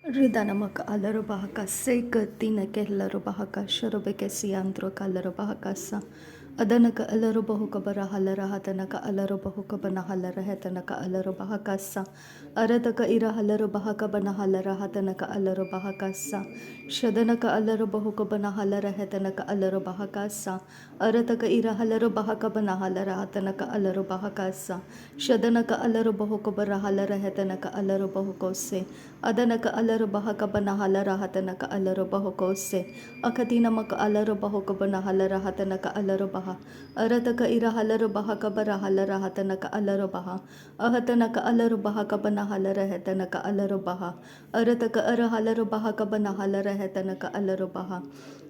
Ridanamaka alarubahaka seka tinake larubahaka sharubeke siantro kalarubahakasa adanaka alarubahuka barahalaраhatanaka alarubahuka banahalaраhetanaka alarubahakasa aradaka ira halarubahaka banahalaраhatanaka alarubahakasa shadanaka alarubahuka banahalaраhetanaka alarubahakasa aradaka ira halarubahaka banahalaраhatanaka alarubahakasa shadanaka alarubahuka barahalaраhetanaka alarubahukose adanaka alarubahaka banahalaраhatanaka alarubahukose akatina maka alarubahuka banahalaраhatanaka alarubaha arataka ira halarubahaka barahalaраhatanaka alarubaha ahatanaka alarubahaka banahalaраhetanaka alarubaha arataka ara halarubahaka banahalaраhetanaka alarubaha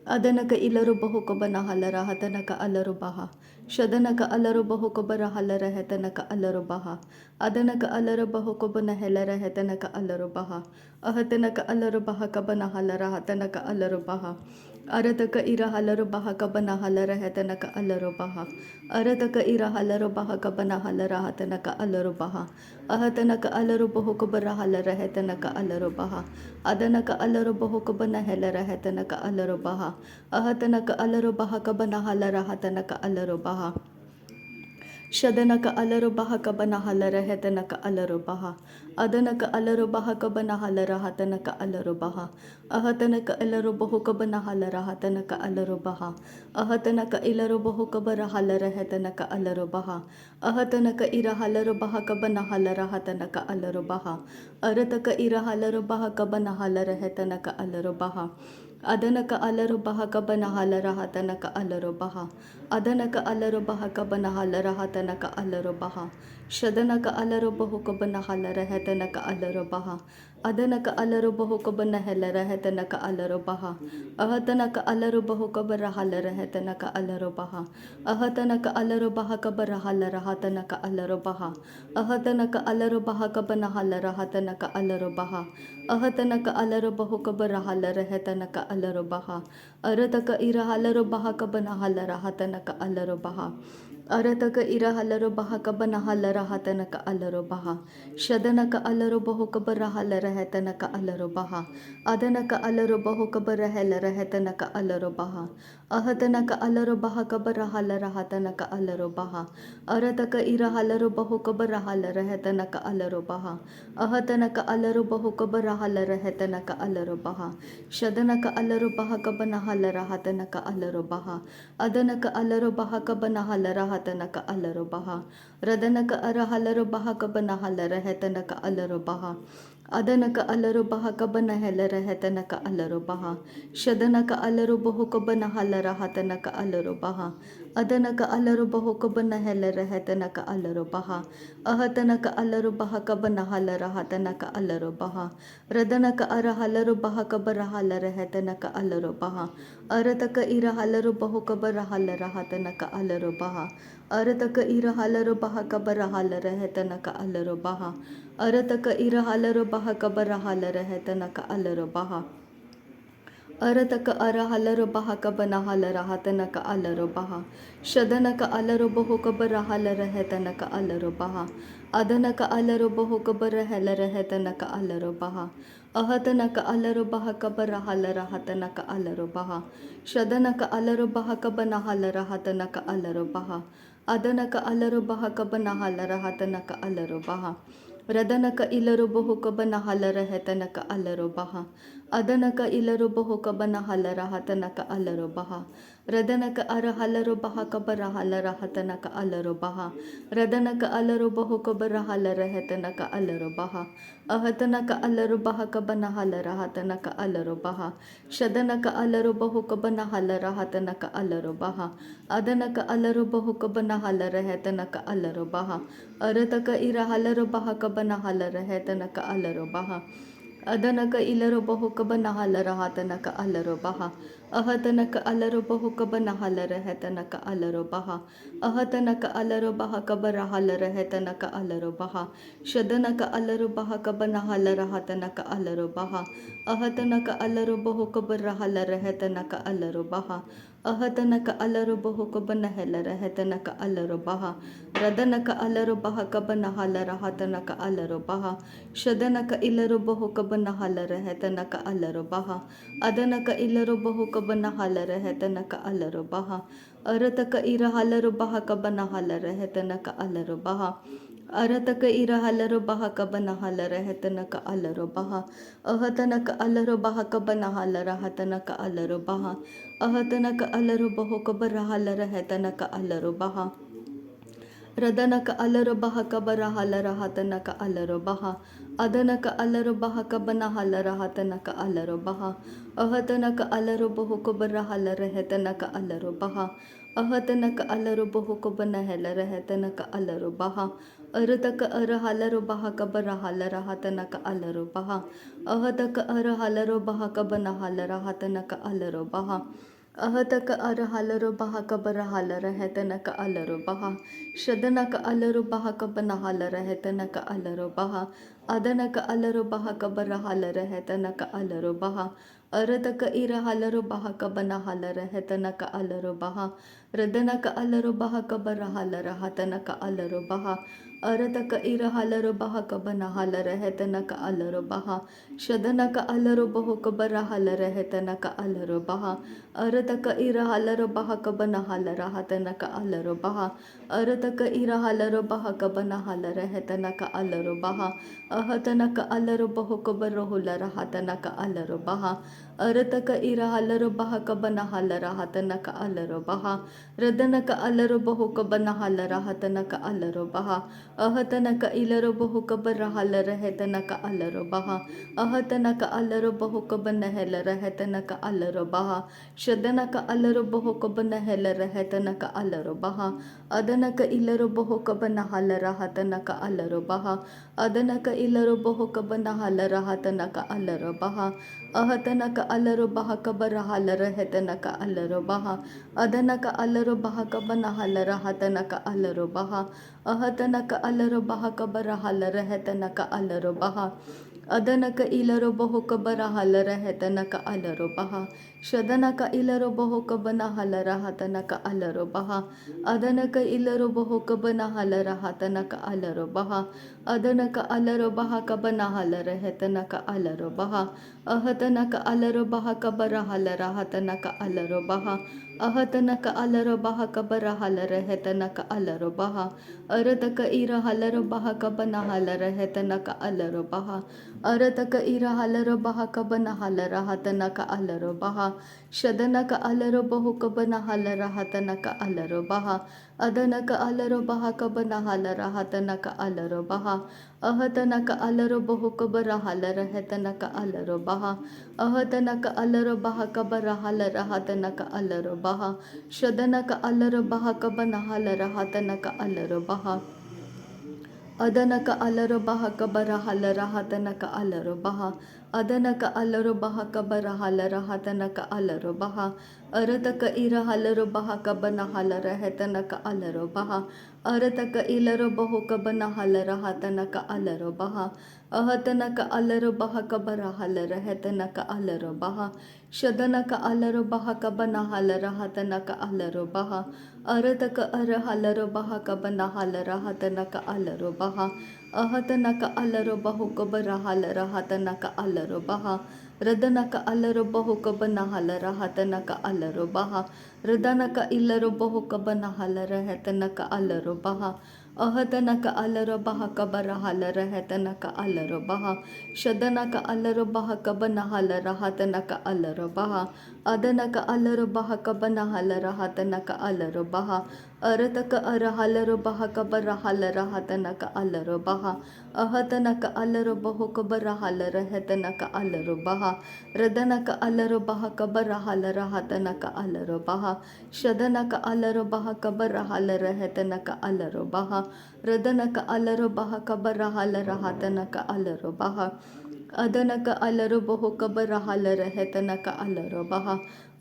adanaka ilarubahuka banahalaраhatanaka alarubaha shadanaka alarubahuka barahalaраhetanaka alarubaha adanaka alarubahuka banahalaраhetanaka alarubaha ahatanaka alarubaha banahalaраhatanaka alarubaha arataka ira halarubaha banahalaраhetanaka alarubaha arataka ira halarubaha banahalaраhatanaka alarubaha ahatanaka alarubahuka barahalaраhetanaka alarubaha adanaka alarubahuka banahalaраhetanaka alarubaha ahatanaka alarubaha banahalaраhatanaka alarubaha shadanaka alarubaha banahalaраhetanaka alarubaha adanaka alarubaha banahalaраhatanaka alarubaha ahatanaka alarubahuka banahalaраhatanaka alarubaha ahatanaka ilarubahuka barahalaраhetanaka alarubaha ahatanaka ira halarubaha banahalaраhatanaka alarubaha arataka ira halarubaha banahalaраhetanaka alarubaha adanaka alarubaha banahalaраhatanaka alarubaha adanaka alarubaha banahalaраhatanaka alarubaha shadanaka alarubahuka banahalaраhetanaka alarubaha adanaka alarubahuka banahalaраhetanaka alarubaha ahatanaka alarubahuka barahalaраhetanaka alarubaha ahatanaka alarubaha barahalaраhatanaka alarubaha ahatanaka alarubaha banahalaраhatanaka alarubaha ahatanaka alarubahuka barahalaраhetanaka alarubaha arataka ira halarubaha banahalaраhatanaka alarubaha arataka ira halarubaha banahalaраhatanaka alarubaha shadanaka alarubahuka barahalaраhetanaka alarubaha adanaka alarubahuka barahalaраhetanaka alarubaha ahatanaka alarubaha barahalaраhatanaka alarubaha arataka ira halarubahuka barahalaраhetanaka alarubaha ahatanaka alarubahuka barahalaраhetanaka alarubaha shadanaka alarubaha banahalaраhatanaka alarubaha adanaka alarubaha banahalaраhatanaka alarubaha radanaka arahalarubaha banahalaраhetanaka alarubaha adanaka alarubaha banahalaраhetanaka alarubaha shadanaka alarubahuka banahalaраhatanaka alarubaha adanaka alarubahuka banahalaраhetanaka alarubaha ahatanaka alarubaha banahalaраhatanaka alarubaha radanaka arahalarubaha barahalaраhetanaka alarubaha arataka ira halarubahuka barahalaраhatanaka alarubaha arataka ira halarubaha barahalaраhetanaka alarubaha arataka ira halarubaha barahalaраhetanaka alarubaha arataka arahalarubaha banahalaраhatanaka alarubaha shadanaka alarubahuka barahalaраhetanaka alarubaha adanaka alarubahuka barahalaраhetanaka alarubaha ahatanaka alarubaha barahalaраhatanaka alarubaha shadanaka alarubaha banahalaраhatanaka alarubaha adanaka alarubaha banahalaраhatanaka alarubaha radanaka ilarubahuka banahalaраhetanaka alarubaha adanaka ilarubahuka banahalaраhatanaka alarubaha radanaka arahalarubaha barahalaраhatanaka alarubaha radanaka alarubahuka barahalaраhetanaka alarubaha ahatanaka alarubaha banahalaраhatanaka alarubaha shadanaka alarubahuka banahalaраhatanaka alarubaha adanaka alarubahuka banahalaраhetanaka alarubaha arataka ira halarubaha banahalaраhetanaka alarubaha adanaka ilarubahuka banahalaраhatanaka alarubaha ಅಹತನಕ ಅಲರು ಬಹು ಕಬನ ಹಲರ ಹೆತನಕ ಅಲರು ಬಹ ಅಹತನಕ ಅಲರು ಬಹ ಕಬರ ಹಲರ ಹೆತನಕ ಅಲರು ಬಹ ಶದನಕ ಅಲರು ಬಹ ಕಬನ ಹಲರ ಹತನಕ ಅಲರು ಬಹ ಅಹತನಕ ಅಲರು ಬಹು ಕಬರ ಹಲರ ಹೆತನಕ ಅಲರು ಬಹ ಅಹತನಕ ಅಲರು ಬಹು ಕಬನ ಹೆಲರ ಹೆತನಕ ಅಲರು ಬಹ ರದನಕ ಅಲರು ಬಹ ಕಬನ ಹಲರ ಹತನಕ ಅಲರು ಬಹ ಶದನಕ ಇಲರು ಬಹು ಕಬನ ಹಲರ ಹೆತನಕ ಅಲರು ಬಹ ಅದನಕ ಇಲರು ಬಹು ಕಬನ ಹಲರ ಹೆತನಕ ಅಲರು ಬಹ ಅರತಕ ಇರ ಹಲರು ಬಹ ಕಬನ ಹಲರ ಹೆತನಕ ಅಲರು ಬಹ ಅರತಕ ಇರ ಹಲರು ಬಹ ಕಬನ ಹಲರ ಹೆತನಕ ಅಲರು ಬಹ ಅಹತನಕ ಅಲರು ಬಹ ಕಬನ ಹಲರ ಹತನಕ ಅಲರು ಬಹ ಅಹತನಕ ಅಲರು ಬಹು ಕಬರ ಹಲರ ಹೆತನಕ ಅಲರು ಬಹ ರದನಕ ಅಲರು ಬಹ ಕಬರ ಹಲರ ಹತನಕ ಅಲರು ಬಹ ಅದನಕ ಅಲರು ಬಹ ಕಬನ ಹಲರ ಹತನಕ ಅಲರು ಬಹ ಅಹತನಕ ಅಲರು ಬಹು ಕಬರ ಹಲರ ಹೆತನಕ ಅಲರು ಬಹ ಅಹತನಕ ಅಲರು ಬಹು ಕಬನ ಹೆಲರ ಹೆತನಕ ಅಲರು ಬಹ ಅರತಕ ಅರ ಹಲರು ಬಹ ಕಬರ ಹಲರ ಹತನಕ ಅಲರು ಬಹ ಅಹತಕ ಅರ ಹಲರು ಬಹ ಕಬನ ಹಲರ ಹತನಕ ಅಲರು ಬಹ ಅಹತಕ ಅರ ಹಲರು ಬಹ ಕಬರ ಹಲರ ಹೆತನಕ ಅಲರು ಬಹ ಶದನಕ ಅಲರು ಬಹ ಕಬನ ಹಲರ ಹೆತನಕ ಅಲರು ಬಹ ಅದನಕ ಅಲರು ಬಹ ಕಬರ ಹಲರ ಹೆತನಕ ಅಲರು ಬಹ ಅರತಕ ಇರ ಹಲರು ಬಹ ಕಬನ ಹಲರ ಹೆತನಕ ಅಲರು ಬಹ ರದನಕ ಅಲರು ಬಹ ಕಬರ ಹಲರ ಹತನಕ ಅಲರು ಬಹ ಅರತಕ ಇರ ಹಲರು ಬಹ ಕಬನ ಹಲರ ಹೆತನಕ ಅಲರು ಬಹ ಶದನಕ ಅಲರು ಬಹು ಕಬರ ಹಲರ ಹೆತನಕ ಅಲರು ಬಹ ಅರತಕ ಇರ ಹಲರು ಬಹ ಕಬನ ಹಲರ ಹತನಕ ಅಲರು ಬಹ ಅರತಕ ಇರ ಹಲರು ಬಹ ಕಬನ ಹಲರ ಹೆತನಕ ಅಲರು ಬಹ ಅಹತನಕ ಅಲರು ಬಹು ಕಬರ ಹುಲರ ಹತನಕ ಅಲರು ಬಹ ಅರತಕ ಇರ ಹಲರು ಬಹ ಕಬನ ಹಲರ ಹತನಕ ಅಲರು ಬಹ ರದನಕ ಅಲರು ಬಹು ಕಬನ ಹಲರ ಹತನಕ ಅಲರು ಬಹ ಅಹತನಕ ಇಲರು ಬಹು ಕಬರ ಹಲರ ಹೆತನಕ ಅಲರು ಬಹ ಅಹತನಕ ಅಲರು ಬಹು ಕಬನ ಹೆಲರ ಹೆತನಕ ಅಲರು ಬಹ ಶದನಕ ಅಲರು ಬಹು ಕಬನ ಹೆಲರ ಹೆತನಕ ಅಲರು ಬಹ ಅದನಕ ಇಲರು ಬಹು ಕಬನ ಹಲರ ಹತನಕ ಅಲರು ಬಹ ಅದನಕ ಇಲರು ಬಹು ಕಬನ ಹಲರ ಹತನಕ ಅಲರು ಬಹ ಅಹತನಕ ಅಲರು ಬಹ ಕಬರ ಹಲರ ಹೆತನಕ ಅಲರು ಬಹ ಅದನಕ ಅಲರು ಬಹ ಕಬನ ಹಲರ ಹತನಕ ಅಲರು ಬಹ ಅಹತನಕ ಅಲರು ಬಹ ಕಬರ ಹಲರ ಹೆತನಕ ಅಲರು ಬಹ ಅದನಕ ಇಲರು ಬಹು ಕಬರ ಹಲರ ಹೆತನಕ ಅಲರು ಬಹ ಶದನಕ ಇಲರು ಬಹು ಕಬನ ಹಲರ ಹತನಕ ಅಲರು ಬಹ ಅದನಕ ಇಲರು ಬಹು ಕಬನ ಹಲರ ಹತನಕ ಅಲರು ಬಹ ಅದನಕ ಅಲರು ಬಹ ಕಬನ ಹಲರ ಹೆತನಕ ಅಲರು ಬಹ ಅಹತನಕ ಅಲರು ಬಹ ಕಬರ ಹಲರ ಹತನಕ ಅಲರು ಬಹ ಅಹತನಕ ಅಲರು ಬಹ ಕಬರ ಹಲರ ಹೆತನಕ ಅಲರು ಬಹ ಅರತಕ ಇರ ಹಲರು ಬಹ ಕಬನ ಹಲರ ಹೆತನಕ ಅಲರು ಬಹ ಅರತಕ ಇರ ಹಲರು ಬಹ ಕಬನ ಹಲರ ಹತನಕ ಅಲರು ಬಹ ಶದನಕ ಅಲರು ಬಹು ಕಬನ ಹಲರ ಹತನಕ ಅಲರು ಬಹ ಅದನಕ ಅಲರು ಬಹ ಕಬನ ಹಲರ ಹತನಕ ಅಲರು ಬಹ ಅಹತನಕ ಅಲರು ಬಹು ಕಬರ ಹಲರ ಹೆತನಕ ಅಲರು ಬಹ ಅಹತನಕ ಅಲರು ಬಹ ಕಬರ ಹಲರ ಹತನಕ ಅಲರು ಬಹ ಶದನಕ ಅಲರು ಬಹ ಕಬನ ಹಲರ ಹತನಕ ಅಲರು ಬಹ ಅದನಕ ಅಲರು ಬಹ ಕಬರ ಹಲರ ಹತನಕ ಅಲರು ಬಹ ಅದನಕ ಅಲರು ಬಹ ಕಬರ ಹಲರ ಹತನಕ ಅಲರು ಬಹ ಅರತಕ ಇರ ಹಲರು ಬಹ ಕಬನ ಹಲರ ಹೆತನಕ ಅಲರು ಬಹ ಅರತಕ ಇಲರು ಬಹು ಕಬನ ಹಲರ ಹತನಕ ಅಲರು ಬಹ ಅಹತನಕ ಅಲರು ಬಹ ಕಬರ ಹಲರ ಹೆತನಕ ಅಲರು ಬಹ ಶದನಕ ಅಲರು ಬಹ ಕಬನ ಹಲರ ಹತನಕ ಅಲರು ಬಹ ಅರತಕ ಅರ ಹಲರು ಬಹ ಕಬನ ಹಲರ ಹತನಕ ಅಲರು ಬಹ ಅಹತನಕ ಅಲರು ಬಹು ಕಬರ ಹಲರ ಹತನಕ ಅಲರು ಬಹ ರದನಕ ಅಲರು ಬಹು ಕಬನ ಹಲರ ಹತನಕ ಅಲರು ಬಹ ರದನಕ ಇಲ್ಲರು ಬಹು ಕಬನ ಹಲರ ಹೆತನಕ ಅಲರು ಬಹ ಅಹತನಕ ಅಲರು ಬಹ ಕಬರ ಹಲರ ಹೆತನಕ ಅಲರು ಬಹ ಶದನಕ ಅಲರು ಬಹ ಕಬನ ಹಲರ ಹತನಕ ಅಲರು ಬಹ ಅದನಕ ಅಲರು ಬಹ ಕಬನ ಹಲರ ಹತನಕ ಅಲರು ಬಹ ಅರತಕ ಅರ ಹಲರು ಬಹ ಕಬರ ಹಲರ ಹತನಕ ಅಲರು ಬಹ ಅಹತನಕ ಅಲರು ಬಹು ಕಬರ ಹಲರ ಹೆತನಕ ಅಲರು ಬಹ ರದನಕ ಅಲರು ಬಹ ಕಬರ ಹಲರ ಹತನಕ ಅಲರು ಬಹ ಶದನಕ ಅಲರು ಬಹ ಕಬರ ಹಲರ ಹೆತನಕ ಅಲರು ಬಹ ರದನಕ ಅಲರು ಬಹ ಕಬರ ಹಲರ ಹತನಕ ಅಲರು ಬಹ ಅದನಕ ಅಲರು ಬಹು ಕಬರ ಹಲರ ಹೆತನಕ ಅಲರು ಬಹ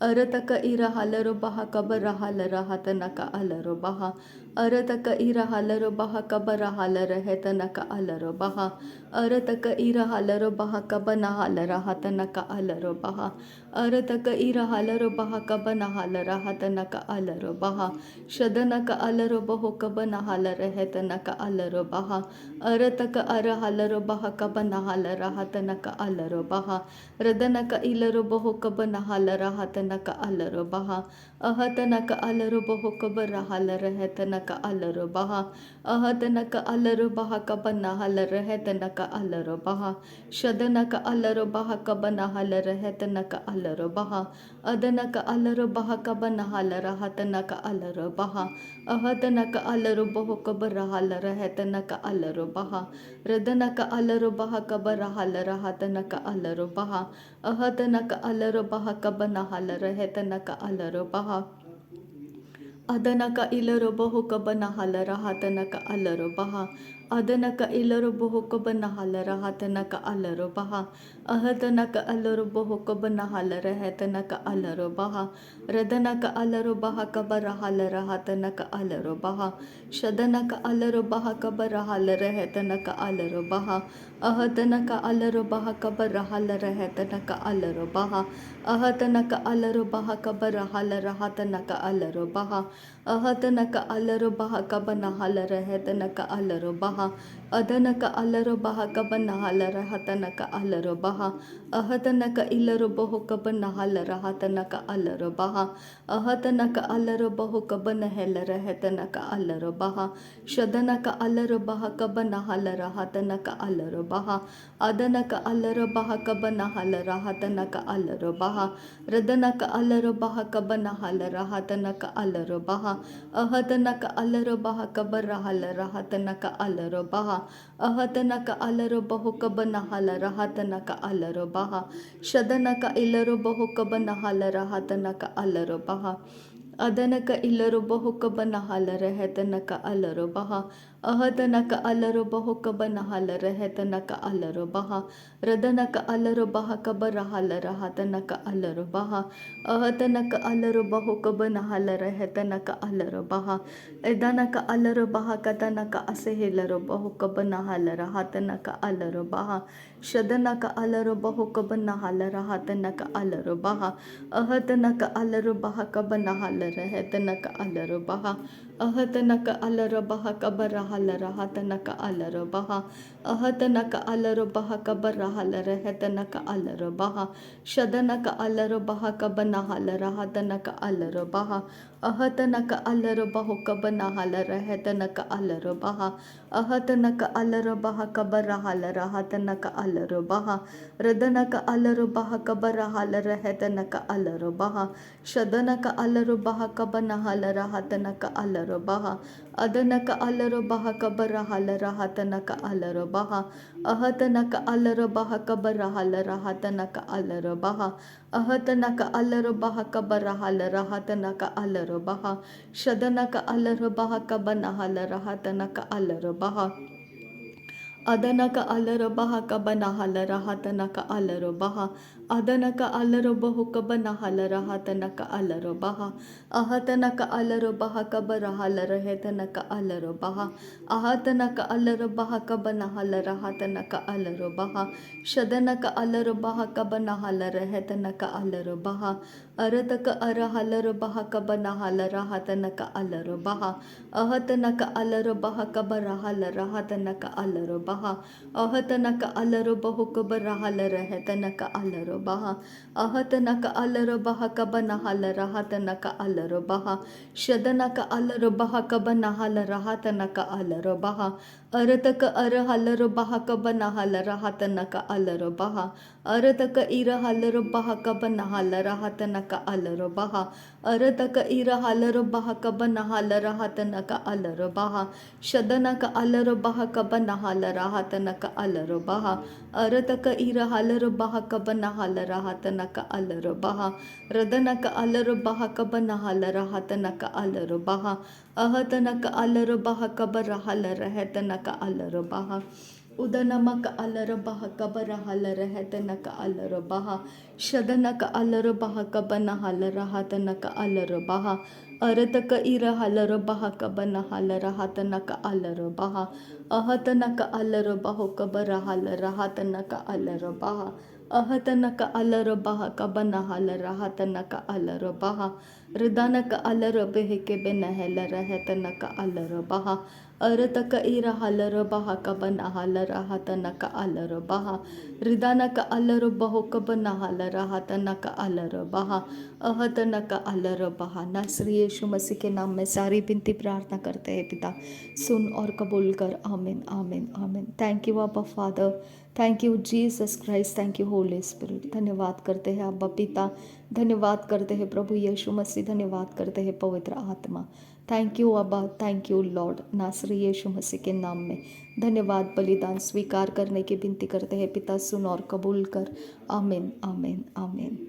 Arataka ira halaro baha kabara halara hatanaka alaro baha. Arataka ira halaro baha kabara halara hetanaka alaro baha. Arataka ira halaro baha kabana halara hatanaka alaro baha. Arataka ira halaro baha kabana halara hatanaka alaro baha. Shadanaka alaro baho kabana halara hetanaka alaro baha. Arataka ara halaro baha kabana halara hatanaka alaro baha. Radanaka ilaro baho kabana halara hatanaka alaro baha. Ahatanaka alaro baho kabara halara hetanaka alaro baha. Ahatanaka alaro baha kabana halara hetanaka alaro baha. Shadanaka alaro baha kabana halara hetanaka alaro baha. Adanaka alaro baha kabana halara hatanaka alaro baha. Ahatanaka alaro baho kabara halara hetanaka alaro baha. Radanaka alaro baha kabara halara hatanaka alaro baha. Ahatanaka alaro baha kabana halara hetanaka alaro baha. Adanaka ilaro baho kabana halara hatanaka alaro baha. Adanaka ilaro baho kabana halara hatanaka alaro baha. Ahatanaka alaro baho kabana halara hetanaka alaro baha. Radanaka alaro baha kabara halara hatanaka alaro baha. Shadanaka alaro baha kabara halara hetanaka alaro baha. Ahatanaka alaro baha kabara halara hetanaka alaro baha. Ahatanaka alaro baha kabara halara hatanaka alaro baha. Ahatanaka alaro baha kabana halara hetanaka alaro baha. Adanaka alaro baha kabana halara hatanaka alaro baha. Ahatanaka ilaro baho kabana halara hatanaka alaro baha. Ahatanaka alaro baho kabana helara hetanaka alaro baha. Shadanaka alaro baha kabana halara hatanaka alaro baha. Adanaka alaro baha kabana halara hatanaka alaro baha. Radanaka alaro baha kabana halara hatanaka alaro baha. Ahatanaka alaro baha kabara halara hatanaka alaro baha. Ahatanaka alaro baho kabana halara hatanaka alaro baha. Shadanaka ilaro baho kabana halara hatanaka alaro baha. Adanaka ilaro baho kabana halara hetanaka alaro baha. Ahatanaka alaro baho kabana halara hetanaka alaro baha. Radanaka alaro baha kabara halara hatanaka alaro baha. Ahatanaka alaro baho kabana halara hetanaka alaro baha. Edanaka alaro baha katanaka asehilaro baho kabana halara hatanaka alaro baha. Shadanaka alaro baho kabana halara hatanaka alaro baha. Ahatanaka alaro baha kabana halara hetanaka alaro baha. Ahatanaka alaro baha kabara halara hatanaka alaro baha. Ahatanaka alaro baha kabara halara hetanaka alaro baha. Shadanaka alaro baha kabana halara hatanaka alaro baha. Ahatanaka alaro baho kabana halara hetanaka alaro baha. Ahatanaka alaro baha kabara halara hatanaka alaro baha. Radanaka alaro baha kabara halara hetanaka alaro baha. Shadanaka alaro baha kabana halara hatanaka alaro baha. Adanaka alaro baha kabara halara hatanaka alaro baha. Ahatanaka alaro baha kabara halara hatanaka alaro baha. Ahatanaka alaro baha kabara halara hatanaka alaro baha. Shadanaka alaro baha kabana halara hatanaka alaro baha. Adanaka alaro baha kabana halara hatanaka alaro baha. Adanaka alaro baho kabana halara hatanaka alaro baha. Ahatanaka alaro baha kabara halara hetanaka alaro baha. Ahatanaka alaro baha kabana halara hatanaka alaro baha. Shadanaka alaro baha kabana halara hetanaka alaro baha. Arataka ara halara baha kabana halara hatanaka alaro baha. Ahatanaka alaro baha kabara halara hatanaka alaro baha. Ahatanaka alaro baho kabara halara hetanaka alaro baha. Ahatanaka alaro baha kabana halara hatanaka alaro baha. Shadanaka alaro baha kabana halara hatanaka alaro baha. Arataka ara halara baha kabana halara hatanaka alaro baha. Arataka ira halara baha kabana halara hatanaka alaro baha. Arataka ira halara baha kabana halara hatanaka alaro baha. Shadanaka alaro baha kabana halara hatanaka alaro baha. Arataka ira halara baha kabana halara hatanaka alaro baha. Radanaka alaro baha kabana halara hatanaka alaro baha. Ahatanaka alaro baha kabara halara hetanaka alaro baha. उदनमक अलर बह cover huller है तनक अलर बहा शदनक अलर बह Cubbon huller तनक अलर बहा अरतक इर huller बह Cubbon huller तनक अलर बहा अहतनक अलर बह कबर हलर तनक अलर बहा अहतनक अलर बह कबन हलर तनक अलर बहा हृदनक अलर बेह के बेनहलर है तनक अलर बहा अरतक इर हलर बह कबन हलर तनक अलर बहा हृदनक अलर बह कबन हलर तनक अलर बहा अहतनक अलर बहा। नासरी यीशु मसीह के नाम में सारी विनती प्रार्थना करते हैं पिता, सुन और कबूल कर। आमीन आमीन आमीन। थैंक यू अब्बा father, thank you Jesus Christ, thank you Holi spirit. धन्यवाद करते हैं अब्बा पिता, धन्यवाद करते हैं प्रभु यीशु मसीह, धन्यवाद करते हैं पवित्र आत्मा। थैंक यू अब्बा, थैंक यू लॉर्ड। नासरी यीशु मसीह के नाम में धन्यवाद। बलिदान स्वीकार करने की विनती करते हैं पिता, सुन और कबूल कर। आमीन आमीन आमीन।